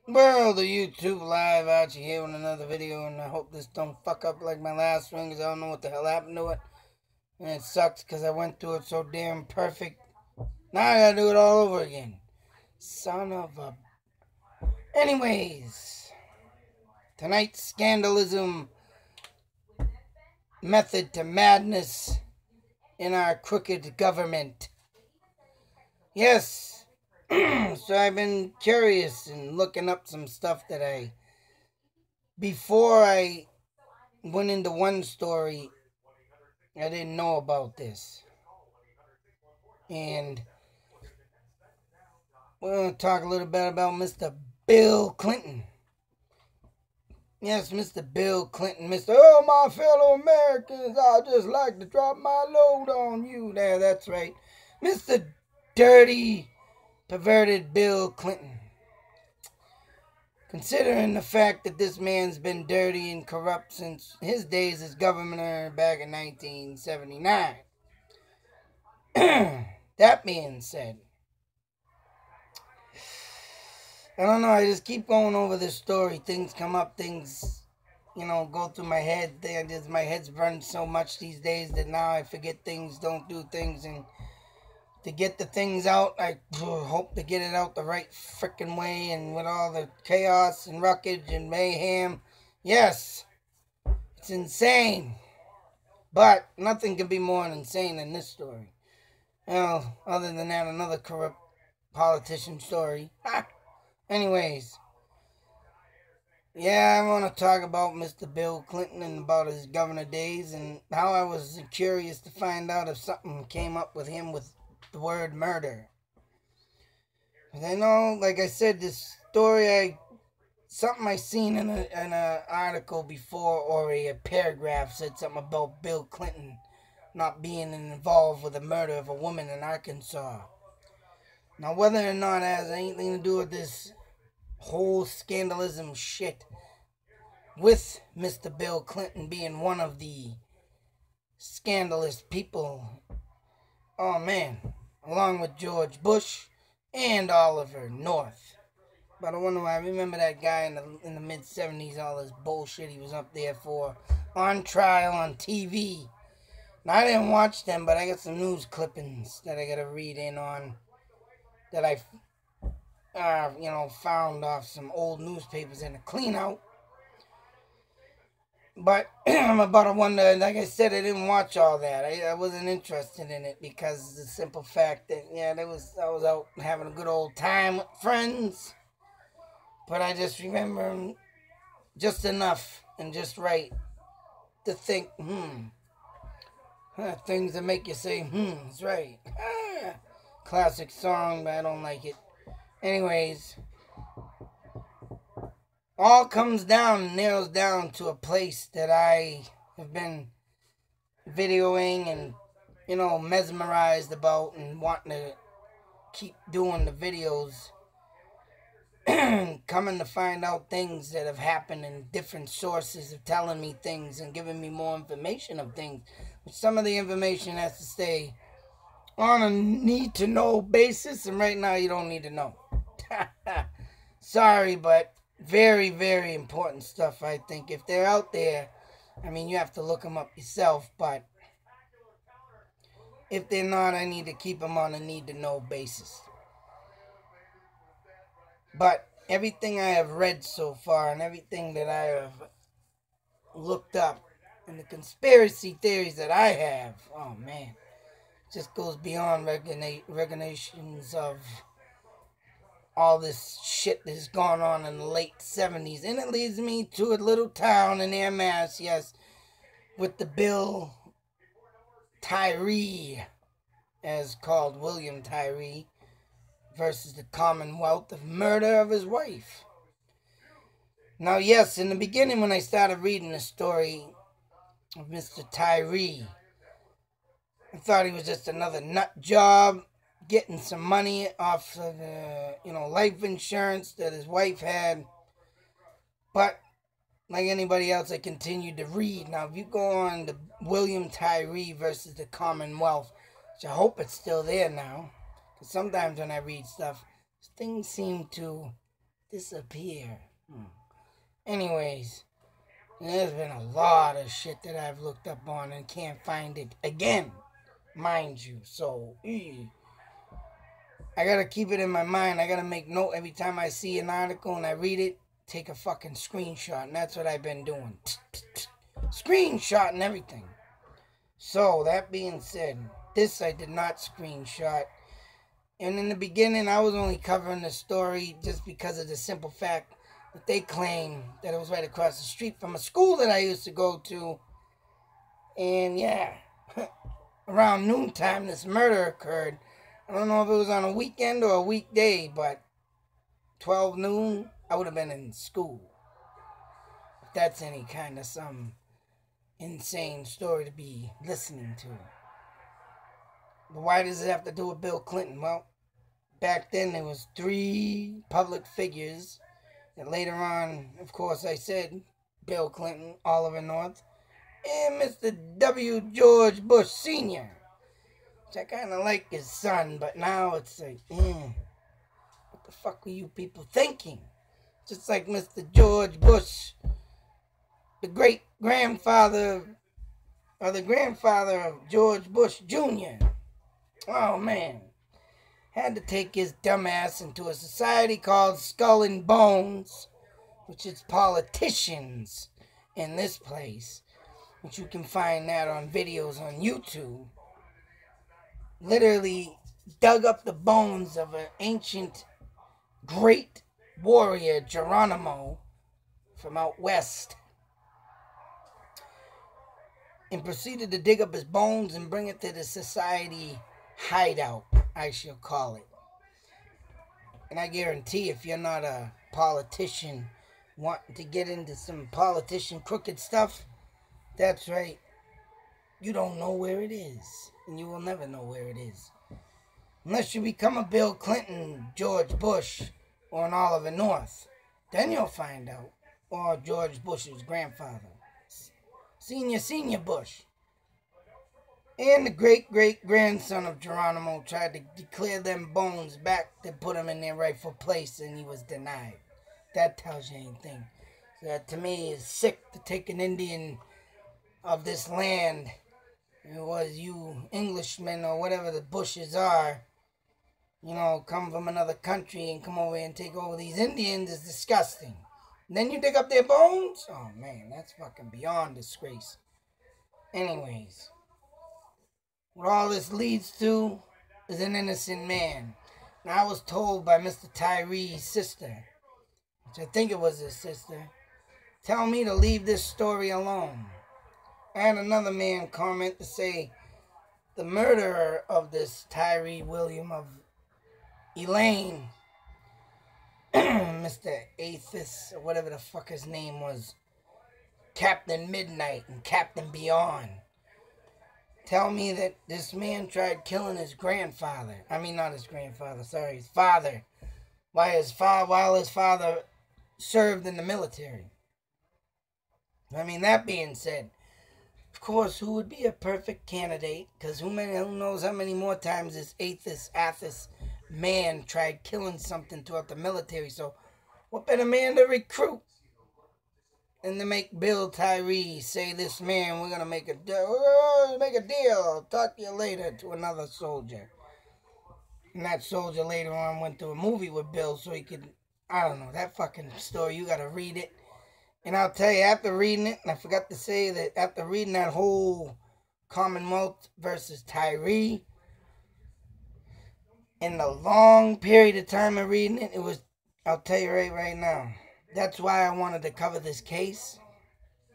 Well, the YouTube live out you here with another video, and I hope this don't fuck up like my last one, because I don't know what the hell happened to it. And it sucks because I went through it so damn perfect. Now I gotta do it all over again. Son of a... Anyways, tonight's scandalism method to madness in our crooked government. Yes, so I've been curious and looking up some stuff that before I went into one story, I didn't know about this. And we're going to talk a little bit about Mr. Bill Clinton. Yes, Mr. Bill Clinton, Oh, my fellow Americans, I'd just like to drop my load on you. There, that's right. Mr. Dirty, perverted Bill Clinton. Considering the fact that this man's been dirty and corrupt since his days as governor back in 1979. That being said, I don't know, I just keep going over this story. Things come up, things, go through my head. My head's burned so much these days that now I forget things, don't do things, and to get the things out, I hope to get it out the right frickin' way, and with all the chaos and wreckage and mayhem. Yes, it's insane. But nothing can be more insane than this story. Well, other than that, another corrupt politician story. Anyways, yeah, I want to talk about Mr. Bill Clinton and about his governor days and how I was curious to find out if something came up with him with the word murder. Because I know, like I said, this story, something I seen in an article before, or a paragraph said something about Bill Clinton not being involved with the murder of a woman in Arkansas. Now, whether or not it has anything to do with this whole scandalism shit with Mr. Bill Clinton being one of the scandalous people, oh man, along with George Bush and Oliver North. But I wonder why. I remember that guy in the mid-70s, all this bullshit he was up there for, on trial on TV. Now, I didn't watch them, but I got some news clippings that I got to read in on that I, found off some old newspapers in a clean out. But I'm about to wonder, like I said, I didn't watch all that. I wasn't interested in it because the simple fact that, I was out having a good old time with friends. But I just remember just enough and just right to think, things that make you say, it's right. Classic song, but I don't like it. Anyways, all comes down and nails down to a place that I have been videoing and, mesmerized about and wanting to keep doing the videos. Coming to find out things that have happened and different sources of telling me things and giving me more information of things. But some of the information has to stay on a need-to-know basis, and right now you don't need to know. Sorry, but very, very important stuff, I think. If they're out there, you have to look them up yourself, but if they're not, I need to keep them on a need-to-know basis. But everything I have read so far and everything that I have looked up and the conspiracy theories that I have, oh man, just goes beyond recognitions of all this shit that's gone on in the late 70s. And it leads me to a little town in Air Mass, yes, with the Bill Tyree, as called William Tyree, versus the Commonwealth of murder of his wife. Now, yes, in the beginning when I started reading the story of Mr. Tyree, I thought he was just another nut job getting some money off of the, life insurance that his wife had. But like anybody else, I continued to read. Now, if you go on to William Tyree versus the Commonwealth, which I hope it's still there now, because sometimes when I read stuff, things seem to disappear. Anyways, there's been a lot of shit that I've looked up on and can't find it again, mind you. So, I gotta keep it in my mind. I gotta make note every time I see an article and I read it, take a fucking screenshot. And that's what I've been doing. Screenshot and everything. So, that being said, this I did not screenshot. And in the beginning, I was only covering the story just because of the simple fact that they claim that it was right across the street from a school that I used to go to. And yeah, around noontime, this murder occurred. I don't know if it was on a weekend or a weekday, but 12 noon, I would have been in school. If that's any kind of some insane story to be listening to. But why does it have to do with Bill Clinton? Well, back then there was 3 public figures. And later on, of course, I said Bill Clinton, Oliver North, and Mr. W. George Bush Sr., which I kind of like his son, but now it's like, what the fuck were you people thinking? Just like Mr. George Bush, the great-grandfather, or the grandfather of George Bush Jr. Oh, man. Had to take his dumbass into a society called Skull and Bones, which is politicians in this place, which you can find that on videos on YouTube. Literally dug up the bones of an ancient great warrior, Geronimo, from out west, and proceeded to dig up his bones and bring it to the society hideout, I shall call it. And I guarantee if you're not a politician wanting to get into some politician crooked stuff, that's right, you don't know where it is. And you will never know where it is. Unless you become a Bill Clinton, George Bush, or an Oliver North. Then you'll find out. Or George Bush's grandfather. Senior Bush. And the great-great-grandson of Geronimo tried to declare them bones back to put them in their rightful place, and he was denied. That tells you anything. So that, to me, is sick to take an Indian of this land, it was you Englishmen or whatever the Bushes are, come from another country and come over and take over these Indians is disgusting. And then you dig up their bones? Oh, man, that's fucking beyond disgrace. Anyways, what all this leads to is an innocent man. Now, I was told by Mr. Tyree's sister, which I think it was his sister, tell me to leave this story alone. I had another man comment to say the murderer of this Tyree William of Elaine, Mr. Athos, or whatever the fuck his name was, Captain Midnight and Captain Beyond, tell me that this man tried killing his grandfather. I mean, not his grandfather, sorry, his father, while his father served in the military. I mean, that being said, of course, who would be a perfect candidate? Because who knows how many more times this Athos man tried killing something throughout the military. So, what better man to recruit than to make Bill Tyree say, this man, we're going to make a deal. I'll talk to you later, to another soldier. And that soldier later on went to a movie with Bill so he could, I don't know, that fucking story, you got to read it. And I'll tell you, after reading it, and I forgot to say that after reading that whole Commonwealth versus Tyree, in the long period of time of reading it, it was, I'll tell you right now, that's why I wanted to cover this case,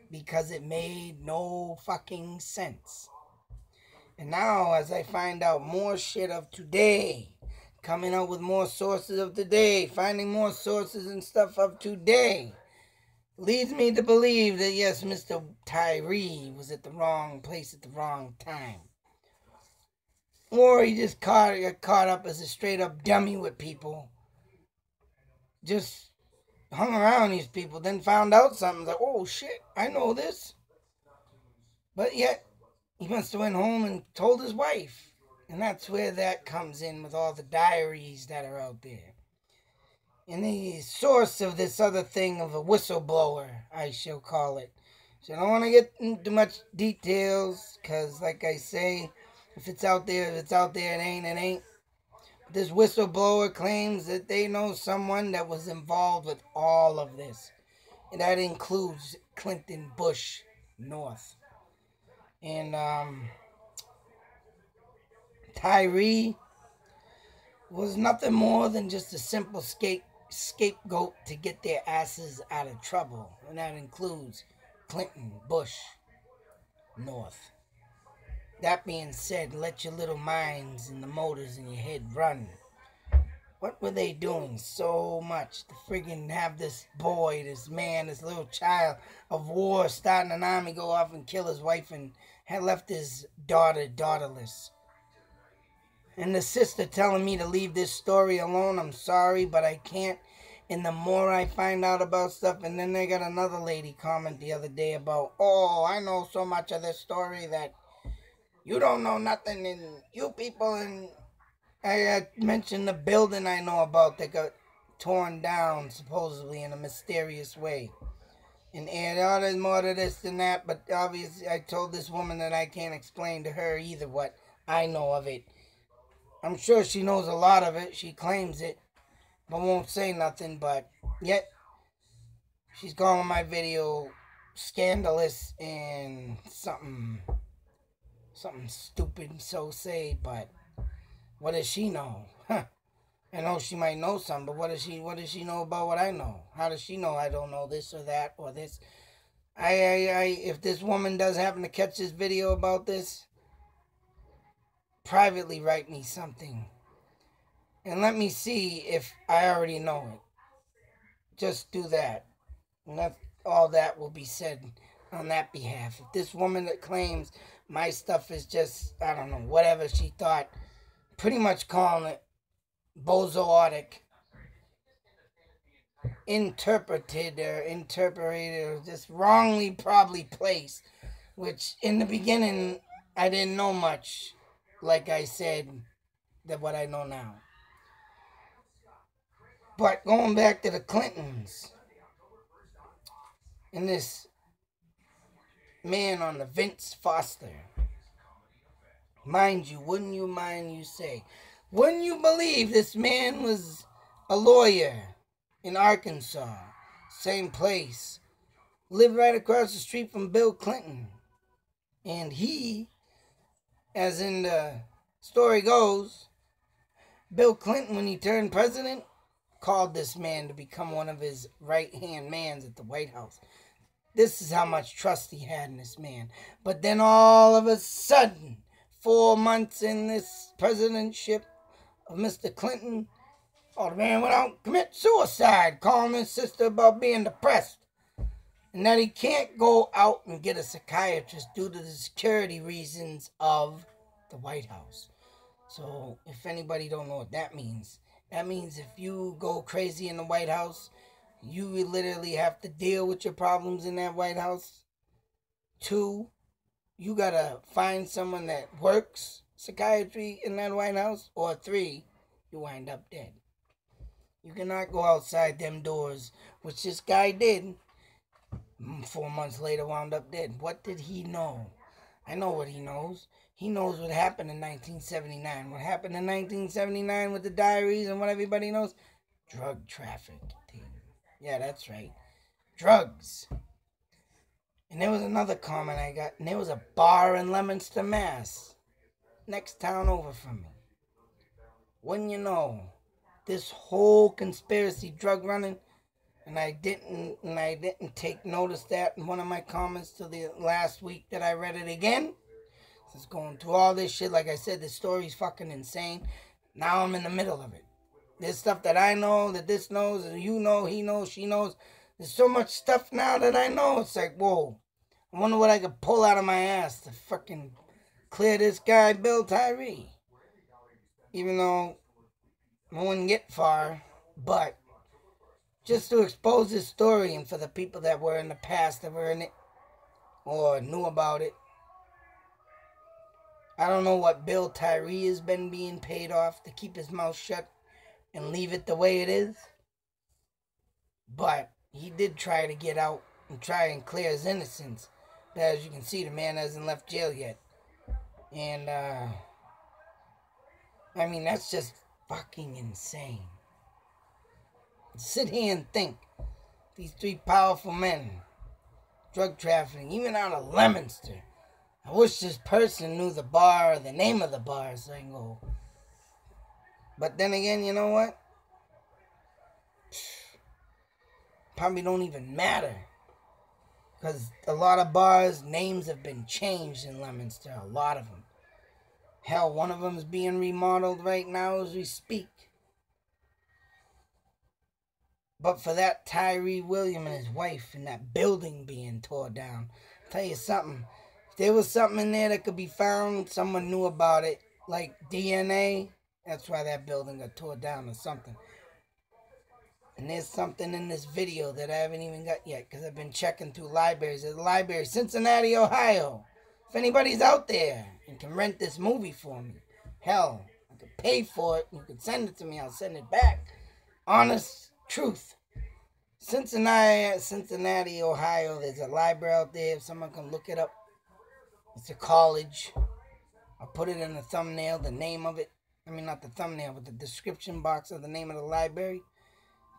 because it made no fucking sense. And now, as I find out more shit of today, coming up with more sources of today, finding more sources and stuff of today, leads me to believe that, yes, Mr. Tyree was at the wrong place at the wrong time. Or he just got caught up as a straight-up dummy with people. Just hung around these people, then found out something. Like, oh, shit, I know this. But yet, he must have went home and told his wife. And that's where that comes in with all the diaries that are out there. And the source of this other thing of a whistleblower, I shall call it. So I don't want to get into much details, because like I say, if it's out there, it ain't, it ain't. This whistleblower claims that they know someone that was involved with all of this. And that includes Clinton, Bush, North. And Tyree was nothing more than just a simple scapegoat to get their asses out of trouble. And that includes Clinton, Bush, North. That being said, let your little minds and the motors in your head run. What were they doing so much to friggin' have this boy, this man, this little child of war starting an army, go off and kill his wife, and had left his daughter daughterless? And the sister telling me to leave this story alone. I'm sorry, but I can't. And the more I find out about stuff, and then they got another lady comment the other day about, oh, I know so much of this story that you don't know nothing, and you people, and I mentioned the building I know about that got torn down, supposedly, in a mysterious way. And oh, there's more to this than that, but obviously I told this woman that I can't explain to her either what I know of it. I'm sure she knows a lot of it. She claims it, but won't say nothing, but yet she's calling my video scandalous and something stupid, so say, but what does she know? Huh. I know she might know something, but what does she know about what I know? How does she know I don't know this or that or this? If this woman does happen to catch this video about this, privately write me something. And let me see if I already know it. Just do that. And all that will be said on that behalf. If this woman that claims my stuff is just, I don't know, whatever she thought, pretty much calling it bozotic, interpreted or just wrongly probably placed, which in the beginning I didn't know much, like I said, that what I know now. But going back to the Clintons and this man on the Vince Foster, mind you, wouldn't you believe this man was a lawyer in Arkansas, same place, lived right across the street from Bill Clinton. And he, as in the story goes, Bill Clinton, when he turned president, called this man to become one of his right-hand mans at the White House. This is how much trust he had in this man. But then all of a sudden, 4 months in this presidentship of Mr. Clinton, oh, the man went out and committed suicide, calling his sister about being depressed. And that he can't go out and get a psychiatrist due to the security reasons of the White House. So, if anybody don't know what that means if you go crazy in the White House, you literally have to deal with your problems in that White House. 2, you gotta find someone that works psychiatry in that White House. Or 3, you wind up dead. You cannot go outside them doors, which this guy did. 4 months later, wound up dead. What did he know? I know what he knows. He knows what happened in 1979. What happened in 1979 with the diaries and what everybody knows? Drug trafficking. Yeah, that's right. Drugs. And there was another comment I got, and there was a bar in Leominster, Mass. Next town over from me. Wouldn't you know, this whole conspiracy drug running, and I didn't take notice that in one of my comments to the last week that I read it again. It's going through all this shit. Like I said, this story's fucking insane. Now I'm in the middle of it. There's stuff that I know, that this knows, and you know, he knows, she knows. There's so much stuff now that I know. It's like, whoa. I wonder what I could pull out of my ass to fucking clear this guy, Bill Tyree. Even though I wouldn't get far, but just to expose this story, and for the people that were in the past that were in it or knew about it. I don't know what Bill Tyree has been being paid off to keep his mouth shut and leave it the way it is. But he did try to get out and try and clear his innocence. But as you can see, the man hasn't left jail yet. And, I mean, that's just fucking insane. Sit here and think. These three powerful men, drug trafficking, even out of Leominster. I wish this person knew the bar or the name of the bar so I can go. But then again, you know what? Probably don't even matter. Because a lot of bars, names have been changed in Leominster. A lot of them. Hell, one of them is being remodeled right now as we speak. But for that Tyree William and his wife and that building being tore down, I'll tell you something. If there was something in there that could be found, someone knew about it, like DNA, that's why that building got tore down or something. And there's something in this video that I haven't even got yet because I've been checking through libraries. There's a library, Cincinnati, Ohio. If anybody's out there and can rent this movie for me, hell, I could pay for it. You could send it to me. I'll send it back. Honest truth. Cincinnati, Ohio. There's a library out there. If someone can look it up. It's a college. I'll put it in the thumbnail, the name of it. I mean, not the thumbnail, but the description box of the name of the library.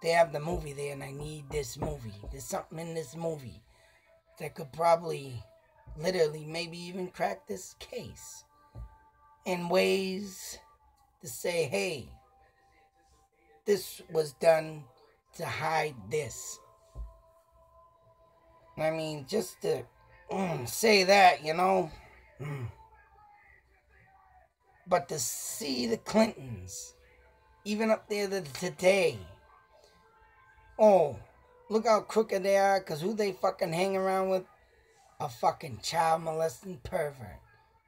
They have the movie there, and I need this movie. There's something in this movie that could probably, literally, maybe even crack this case in ways to say, hey, this was done to hide this. I mean, just to say that, you know. But to see the Clintons, even up there today, oh, look how crooked they are, because who they fucking hang around with? A fucking child molesting pervert.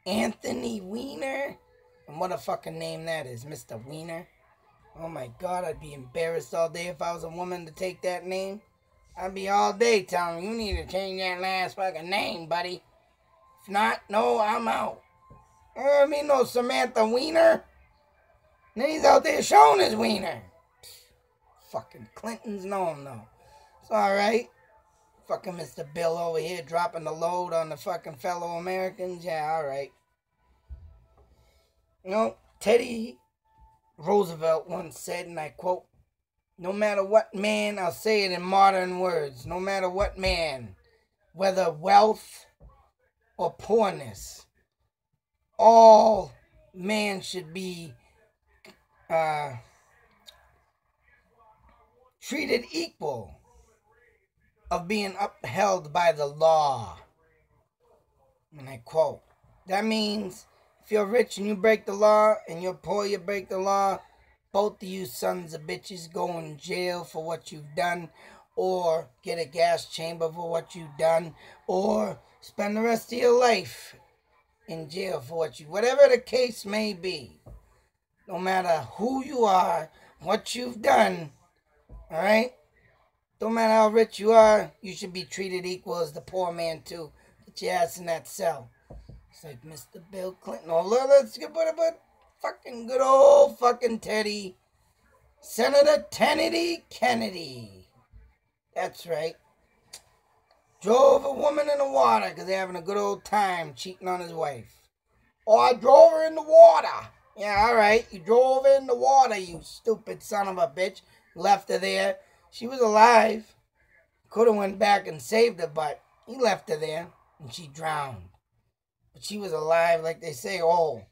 Anthony Weiner? And what a fucking name that is, Mr. Weiner. Oh my God, I'd be embarrassed all day if I was a woman to take that name. I'd be all day telling you need to change that last fucking name, buddy. If not, no, I'm out. I mean, no Samantha Weiner. And then he's out there showing his wiener. Fucking Clintons know him, though. It's alright. Fucking Mr. Bill over here dropping the load on the fucking fellow Americans. Yeah, alright. You know, Teddy Roosevelt once said, and I quote, no matter what man, I'll say it in modern words, no matter what man, whether wealth or poorness, all man should be treated equal of being upheld by the law. And I quote, that means if you're rich and you break the law and you're poor, you break the law, both of you sons of bitches go in jail for what you've done, or get a gas chamber for what you've done, or spend the rest of your life in jail for whatever the case may be. No matter who you are, what you've done, all right? Don't matter how rich you are, you should be treated equal as the poor man too. Get your ass in that cell. It's like Mr. Bill Clinton. Oh, let's get but fucking good old fucking Teddy. Senator Kennedy. That's right. Drove a woman in the water because they're having a good old time cheating on his wife. Oh, I drove her in the water. Yeah, all right. You drove her in the water, you stupid son of a bitch. Left her there. She was alive. Could have went back and saved her, but he left her there, and she drowned. But she was alive, like they say. Oh,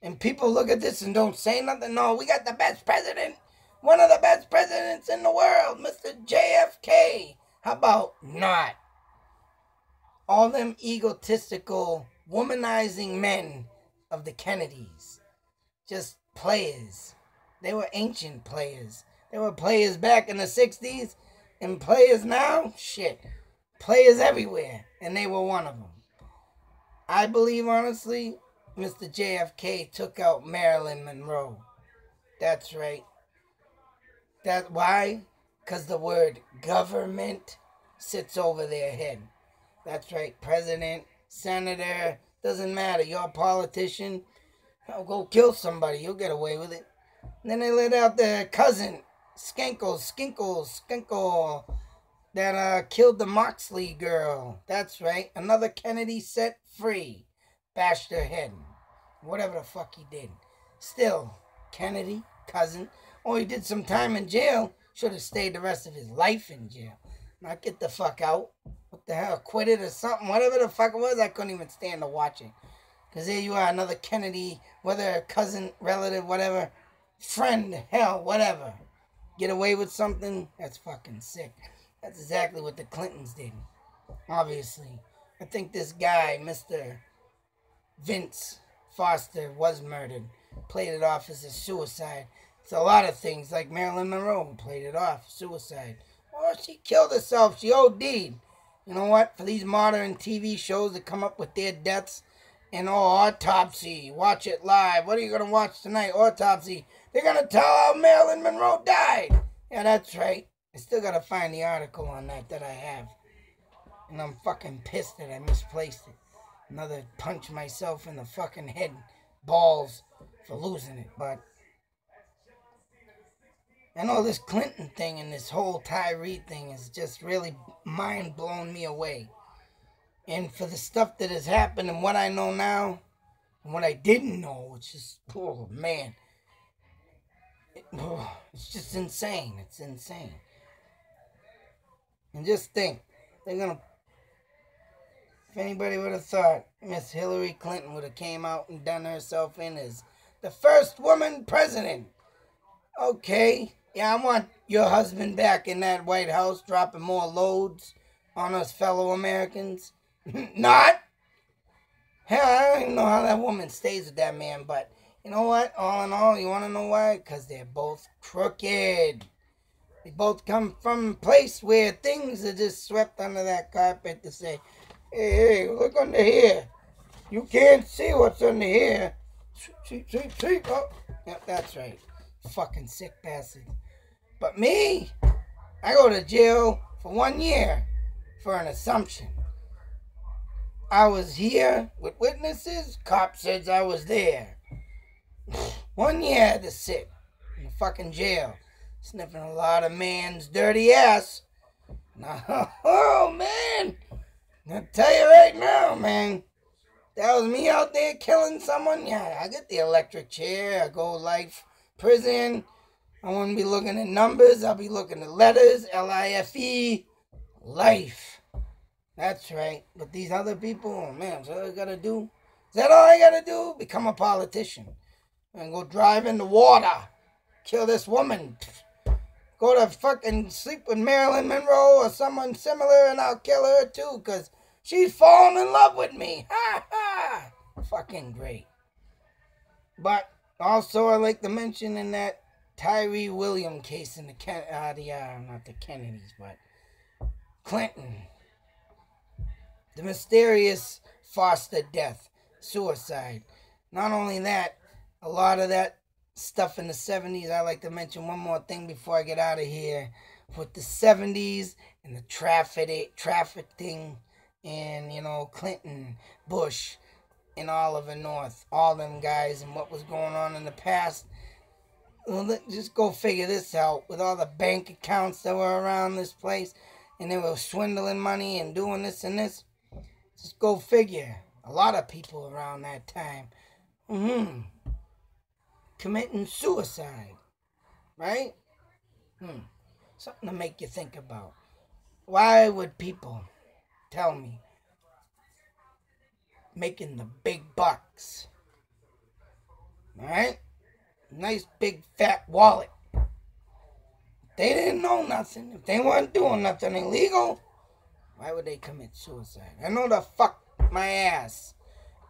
and people look at this and don't say nothing. No, we got the best president. One of the best presidents in the world, Mr. JFK. How about not? All them egotistical, womanizing men of the Kennedys. Just players. They were ancient players. They were players back in the 60s. And players now? Shit. Players everywhere. And they were one of them. I believe, honestly, Mr. JFK took out Marilyn Monroe. That's right. Why? Because the word government sits over their head. That's right. President, senator, doesn't matter. You're a politician. I'll go kill somebody. You'll get away with it. And then they let out their cousin, Skinkle, that killed the Moxley girl. That's right. Another Kennedy set free. Bashed her head. Whatever the fuck he did. Still, Kennedy, cousin. Oh, he did some time in jail. Should have stayed the rest of his life in jail. Not get the fuck out. What the hell? Acquitted or something. Whatever the fuck it was, I couldn't even stand to watch it. Because there you are, another Kennedy, whether a cousin, relative, whatever, friend, hell, whatever. Get away with something? That's fucking sick. That's exactly what the Clintons did. Obviously. I think this guy, Mr. Vince Foster, was murdered. Played it off as a suicide. It's a lot of things, like Marilyn Monroe played it off, suicide. Oh, she killed herself. She OD'd. You know what? For these modern TV shows that come up with their deaths, and autopsy, watch it live. What are you going to watch tonight? Autopsy. They're going to tell how Marilyn Monroe died. Yeah, that's right. I still got to find the article on that I have. And I'm fucking pissed that I misplaced it. Another punch myself in the fucking head. Balls for losing it. But I know this Clinton thing and this whole Tyree thing is just really mind-blowing me away. And for the stuff that has happened and what I know now, and what I didn't know, which is, oh man, it's just insane. It's insane. And just think, they're gonna, if anybody would have thought Miss Hillary Clinton would have came out and done herself in as the first woman president. Okay, yeah, I want your husband back in that White House dropping more loads on us fellow Americans. Not? Hell, I don't even know how that woman stays with that man, but you know what? All in all, you want to know why? Because they're both crooked. They both come from a place where things are just swept under that carpet to say, hey, look under here. You can't see what's under here. See. Oh, yeah, that's right. Fucking sick bastard. But me, I go to jail for 1 year for an assumption. I was here with witnesses. Cop says I was there. 1 year I had to sit in the fucking jail, sniffing a lot of man's dirty ass. Now, oh man, I'll tell you right now, man, that was me out there killing someone. Yeah, I get the electric chair. I go life, prison. I won't be looking at numbers. I'll be looking at letters. LIFE, life. That's right. But these other people, oh man, is that all I gotta do? Is that all I gotta do? Become a politician. And go drive in the water. Kill this woman. Go to fucking sleep with Marilyn Monroe or someone similar and I'll kill her too because she's fallen in love with me. Ha ha. Fucking great. But also I like to mention in that Tyree Williams case in the not the Kennedys, but Clinton. The mysterious Foster death, suicide. Not only that, a lot of that stuff in the 70s, I like to mention one more thing before I get out of here. With the 70s and the trafficking and, you know, Clinton, Bush, and Oliver North, all them guys and what was going on in the past. Well, let's just go figure this out. With all the bank accounts that were around this place and they were swindling money and doing this and this. Just go figure. A lot of people around that time. Committing suicide. Right? Something to make you think about. Why would people, tell me, making the big bucks? Alright? Nice big fat wallet. They didn't know nothing. If they weren't doing nothing illegal, why would they commit suicide? I know to fuck my ass.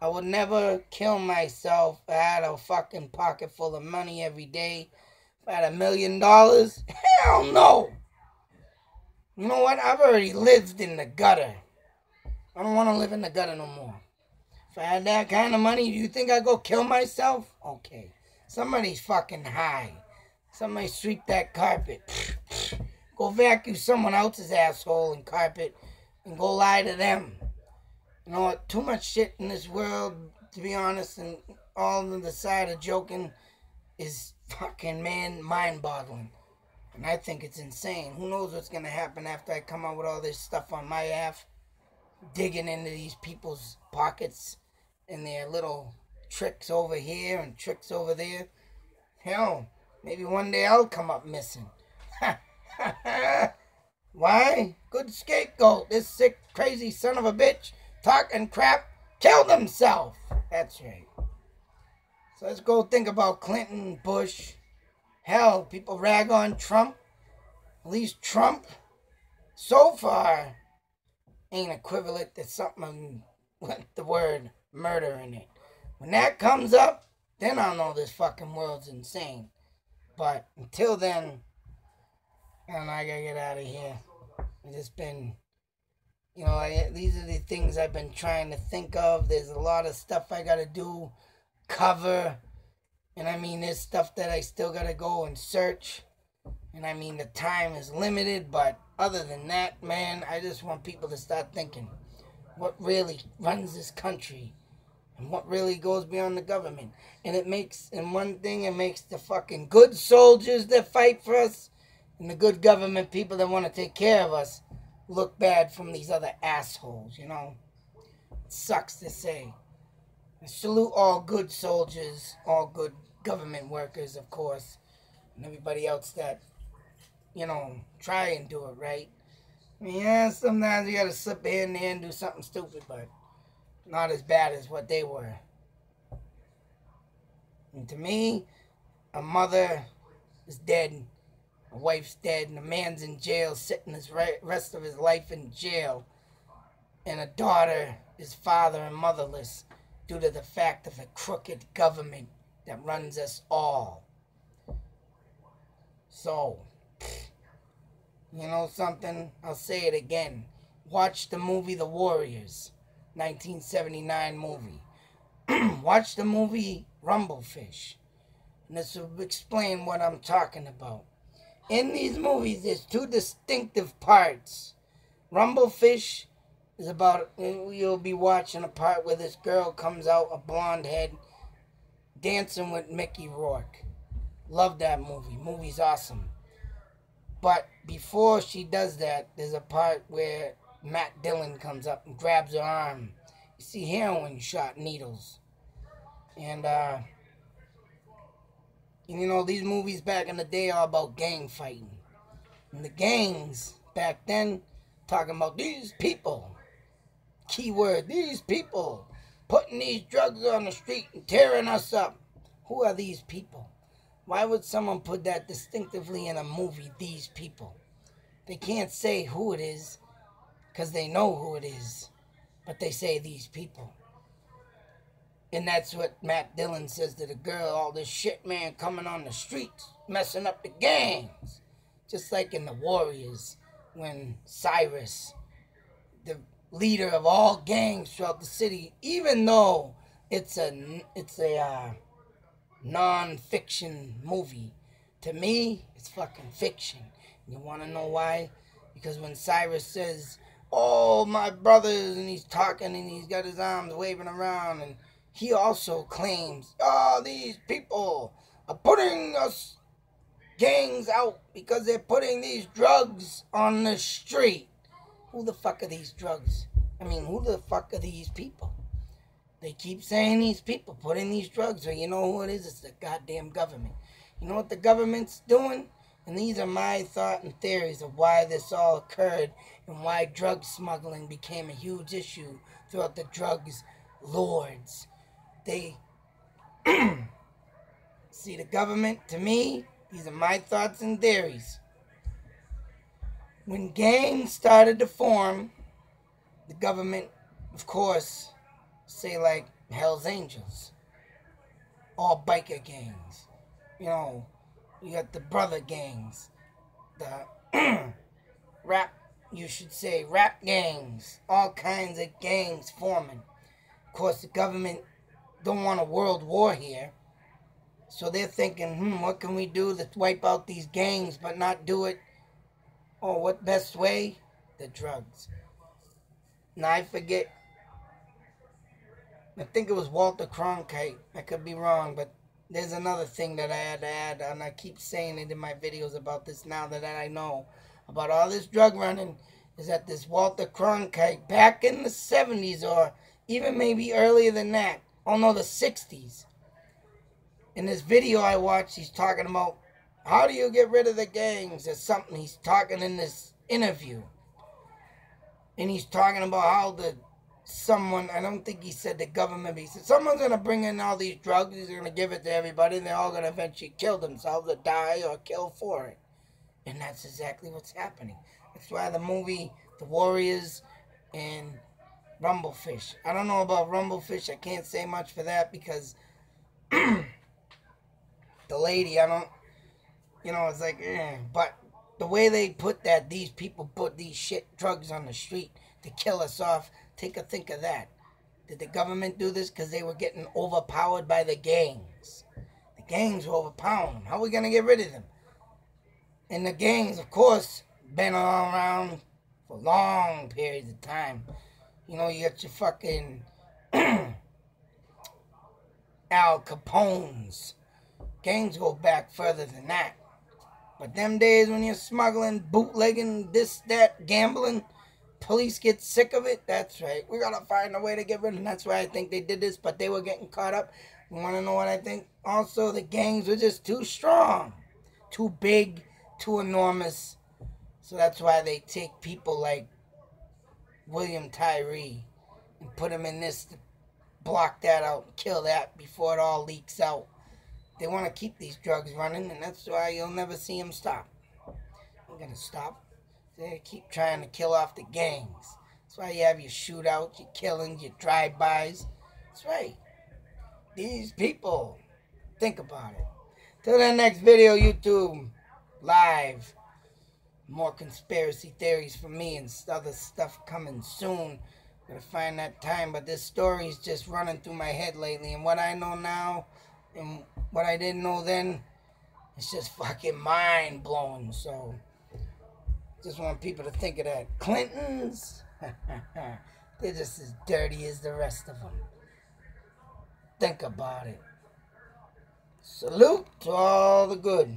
I would never kill myself if I had a fucking pocket full of money every day. If I had $1 million, hell no. You know what? I've already lived in the gutter. I don't want to live in the gutter no more. If I had that kind of money, do you think I'd go kill myself? Okay. Somebody's fucking high. Somebody sweep that carpet. Go vacuum someone else's asshole and carpet and go lie to them. You know what? Too much shit in this world, to be honest, and all on the side of joking is fucking, man, mind-boggling. And I think it's insane. Who knows what's going to happen after I come out with all this stuff on my app, digging into these people's pockets and their little tricks over here and tricks over there. Hell, maybe one day I'll come up missing. Why? Good scapegoat. This sick, crazy son of a bitch talking crap killed himself. That's right. So let's go think about Clinton, Bush. Hell, people rag on Trump. At least Trump, so far, ain't equivalent to something with the word murder in it. When that comes up, then I'll know this fucking world's insane. But until then, I gotta get out of here. It's just been, these are the things I've been trying to think of. There's a lot of stuff I gotta do, cover. And I mean, there's stuff that I still gotta go and search. And I mean, the time is limited, but other than that, man, I just want people to start thinking what really runs this country and what really goes beyond the government. And it makes the fucking good soldiers that fight for us and the good government people that want to take care of us look bad from these other assholes, It sucks to say. I salute all good soldiers, all good government workers, of course, and everybody else that, try and do it right. I mean, yeah, sometimes you gotta slip here and there and do something stupid, but not as bad as what they were. And to me, a mother is dead, a wife's dead, and a man's in jail, sitting his rest of his life in jail, and a daughter is father and motherless due to the fact of a crooked government that runs us all. So, you know something? I'll say it again. Watch the movie The Warriors, 1979 movie. Watch the movie Rumblefish. And this will explain what I'm talking about. In these movies, there's two distinctive parts. Rumblefish is about, you'll be watching a part where this girl comes out, a blonde head, dancing with Mickey Rourke. Love that movie. Movie's awesome. But before she does that, there's a part where Matt Dillon comes up and grabs her arm. You see heroin shot needles. And, these movies back in the day are about gang fighting. And the gangs back then, talking about these people. Keyword, these people. Putting these drugs on the street and tearing us up. Who are these people? Why would someone put that distinctively in a movie, these people? They can't say who it is, because they know who it is. But they say these people. And that's what Matt Dillon says to the girl, all this shit, man, coming on the streets, messing up the gangs. Just like in The Warriors, when Cyrus, the leader of all gangs throughout the city, even though it's a non-fiction movie, to me, it's fucking fiction. You want to know why? Because when Cyrus says, oh, my brothers, and he's talking and he's got his arms waving around, and he also claims, oh, these people are putting us gangs out because they're putting these drugs on the street. Who the fuck are these drugs? I mean, who the fuck are these people? They keep saying these people putting these drugs, but you know who it is? It's the goddamn government. You know what the government's doing? And these are my thought and theories of why this all occurred and why drug smuggling became a huge issue throughout the drugs lords. They see the government, to me, these are my thoughts and theories. When gangs started to form, the government, of course, say like Hell's Angels, all biker gangs. You got the brother gangs, the rap gangs, all kinds of gangs forming. Of course, the government don't want a world war here, so they're thinking, what can we do to wipe out these gangs but not do it? Oh, what best way? The drugs. Now, I forget. I think it was Walter Cronkite. I could be wrong, but there's another thing that I had to add, and I keep saying it in my videos about this now that I know about all this drug running, is that this Walter Cronkite, back in the 70s, or even maybe earlier than that, oh no, the 60s, in this video I watched, he's talking about, how do you get rid of the gangs, or something. He's talking in this interview, and he's talking about how someone, I don't think he said the government, but he said someone's going to bring in all these drugs, he's going to give it to everybody, and they're all going to eventually kill themselves or die or kill for it. And that's exactly what's happening. That's why the movie The Warriors and Rumblefish. I don't know about Rumblefish. I can't say much for that because the lady, I don't, it's like, But the way they put that, these people put these shit drugs on the street to kill us off, take a think of that. Did the government do this because they were getting overpowered by the gangs? The gangs were overpowering them. How are we going to get rid of them? And the gangs, of course, been around for long periods of time. You got your fucking Al Capones. Gangs go back further than that. But them days when you're smuggling, bootlegging, this, that, gambling, police get sick of it. That's right. We gotta find a way to get rid of them. That's why I think they did this, but they were getting caught up. You wanna know what I think? Also, the gangs were just too strong, too big, too enormous. So that's why they take people like William Tyree and put him in this to block that out and kill that before it all leaks out. They want to keep these drugs running, and that's why you'll never see them stop. They're going to stop. They keep trying to kill off the gangs. That's why you have your shootouts, your killings, your drive-bys. That's right. These people, think about it. Till the next video, YouTube, live. More conspiracy theories from me and other stuff coming soon. Gonna find that time, but this story is just running through my head lately, and what I know now and what I didn't know then, it's just fucking mind-blowing. So just want people to think of that. Clintons, they're just as dirty as the rest of them. Think about it. Salute to all the good.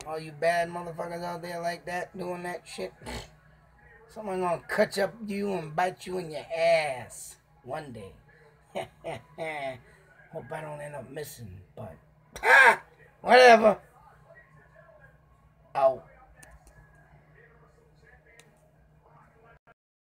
All you bad motherfuckers out there like that, doing that shit. Someone gonna cut up you and bite you in your ass one day. Hope I don't end up missing, but whatever. Out.